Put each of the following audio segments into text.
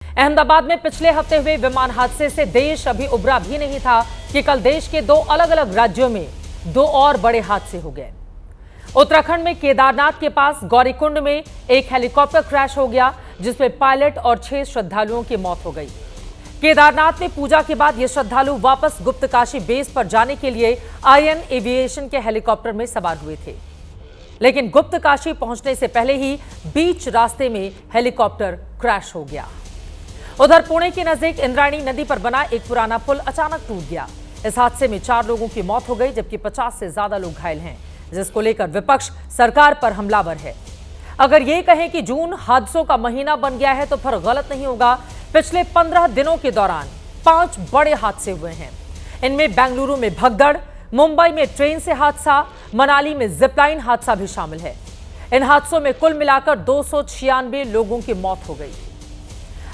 अहमदाबाद में पिछले हफ्ते हुए विमान हादसे से देश अभी उबरा भी नहीं था कि कल देश के 2 अलग अलग राज्यों में 2 और बड़े हादसे हो गए। उत्तराखंड में केदारनाथ के पास गौरीकुंड में एक हेलीकॉप्टर क्रैश हो गया, जिसमें पायलट और 6 श्रद्धालुओं की मौत हो गई। केदारनाथ में पूजा के बाद ये श्रद्धालु वापस गुप्तकाशी बेस पर जाने के लिए आर्यन एविएशन के हेलीकॉप्टर में सवार हुए थे, लेकिन गुप्तकाशी पहुंचने से पहले ही बीच रास्ते में हेलीकॉप्टर क्रैश हो गया। उधर पुणे के नजदीक इंद्रायणी नदी पर बना एक पुराना पुल अचानक टूट गया। इस हादसे में 4 लोगों की मौत हो गई, जबकि 50 से ज्यादा लोग घायल हैं, जिसको लेकर विपक्ष सरकार पर हमलावर है। अगर ये कहें कि जून हादसों का महीना बन गया है तो फिर गलत नहीं होगा। पिछले 15 दिनों के दौरान 5 बड़े हादसे हुए हैं। इनमें बेंगलुरु में भगदड़, मुंबई में ट्रेन से हादसा, मनाली में जिपलाइन हादसा भी शामिल है। इन हादसों में कुल मिलाकर 296 लोगों की मौत हो गई।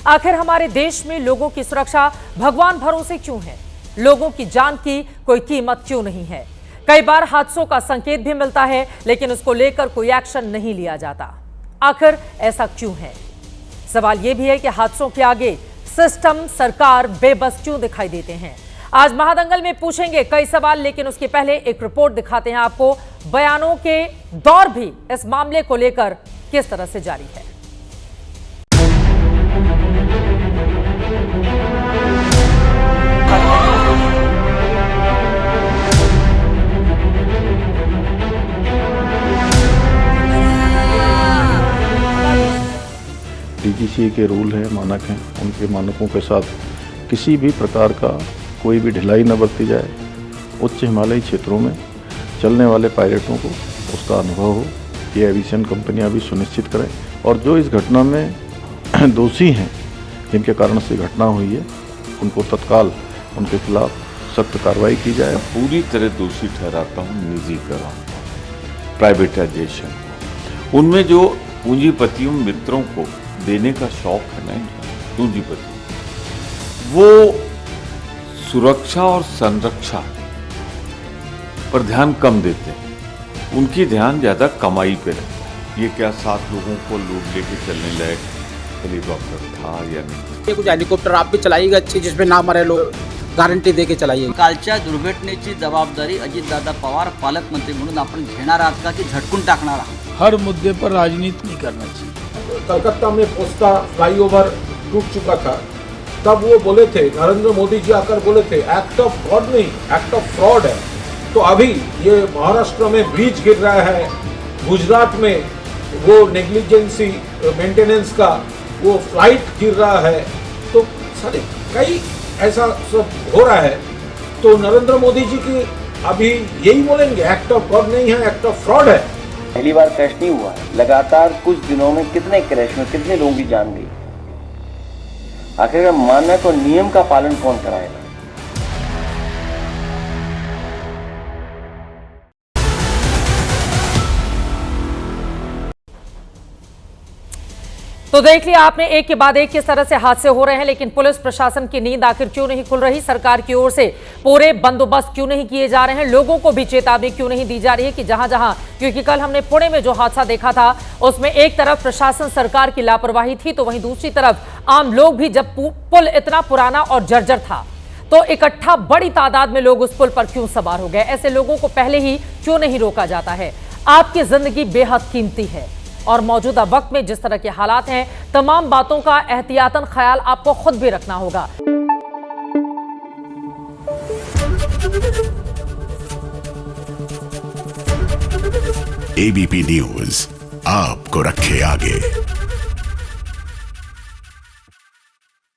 आखिर हमारे देश में लोगों की सुरक्षा भगवान भरोसे क्यों है? लोगों की जान की कोई कीमत क्यों नहीं है? कई बार हादसों का संकेत भी मिलता है, लेकिन उसको लेकर कोई एक्शन नहीं लिया जाता। आखिर ऐसा क्यों है? सवाल यह भी है कि हादसों के आगे सिस्टम, सरकार बेबस क्यों दिखाई देते हैं? आज महादंगल में पूछेंगे कई सवाल, लेकिन उसके पहले एक रिपोर्ट दिखाते हैं आपको। बयानों के दौर भी इस मामले को लेकर किस तरह से जारी है। डीजीसीए के रूल हैं, मानक हैं, उनके मानकों के साथ किसी भी प्रकार का कोई भी ढिलाई न बरती जाए। उच्च हिमालयी क्षेत्रों में चलने वाले पायलटों को उसका अनुभव हो, ये एविएशन कंपनियां भी सुनिश्चित करें, और जो इस घटना में दोषी हैं, जिनके कारण से घटना हुई है, उनको तत्काल उनके खिलाफ सख्त कार्रवाई की जाए। पूरी तरह दोषी ठहराता हूँ निजीकरण, प्राइवेटाइजेशन, उनमें जो पूंजीपतियों मित्रों को देने का शौक है ना, पूंजीपति, वो सुरक्षा और संरक्षा पर ध्यान कम देते हैं, उनकी ध्यान ज्यादा कमाई पे रहता है। ये क्या 7 लोगों को लूट लेके चलने लायक हेलीकॉप्टर था या नहीं? ये कुछ हेलिकॉप्टर आप भी चलाइएगा अच्छी, जिसमें ना मरे लोग, गॅरंटी दे के चलाइए। कालच्या दुर्घटनेची जबाबदारी अजितदादा पवार पालकमंत्री म्हणून आपण घेणार आहात का, की झटकून टाकणार आहात? हर मुद्दे पर राजनीति नहीं करना चाहिए। कलकत्ता में पोस्ता फ्लाईओवर टूट चुका था, तब वो बोले थे, नरेंद्र मोदी जी आकर बोले थे एक्ट ऑफ फ्रॉड नहीं, एक्ट ऑफ फ्रॉड है। तो अभी ये महाराष्ट्र में ब्रिज गिर रहा है, गुजरात में वो नेग्लिजेंसी मेंटेनेंस का वो फ्लाइट गिर रहा है, तो सारे कई ऐसा सब हो रहा है। तो नरेंद्र मोदी जी की अभी यही बोलेंगे एक्ट ऑफ फ्रॉड नहीं है, एक्ट ऑफ फ्रॉड है। पहली बार क्रैश नहीं हुआ है, लगातार कुछ दिनों में कितने क्रैश में कितने लोगों की जान गई। आखिर मानक और नियम का पालन कौन कराएगा? तो देख लिया आपने, एक के बाद एक किस तरह से हादसे हो रहे हैं, लेकिन पुलिस प्रशासन की नींद आखिर क्यों नहीं खुल रही? सरकार की ओर से पूरे बंदोबस्त क्यों नहीं किए जा रहे हैं? लोगों को भी चेतावनी क्यों नहीं दी जा रही है कि जहां जहां, क्योंकि कल हमने पुणे में जो हादसा देखा था, उसमें एक तरफ प्रशासन, सरकार की लापरवाही थी, तो वहीं दूसरी तरफ आम लोग भी, जब पुल इतना पुराना और जर्जर था, तो इकट्ठा बड़ी तादाद में लोग उस पुल पर क्यों सवार हो गए? ऐसे लोगों को पहले ही क्यों नहीं रोका जाता है? आपकी जिंदगी बेहद कीमती है, और मौजूदा वक्त में जिस तरह के हालात हैं, तमाम बातों का एहतियातन ख्याल आपको खुद भी रखना होगा। एबीपी न्यूज आपको रखे आगे।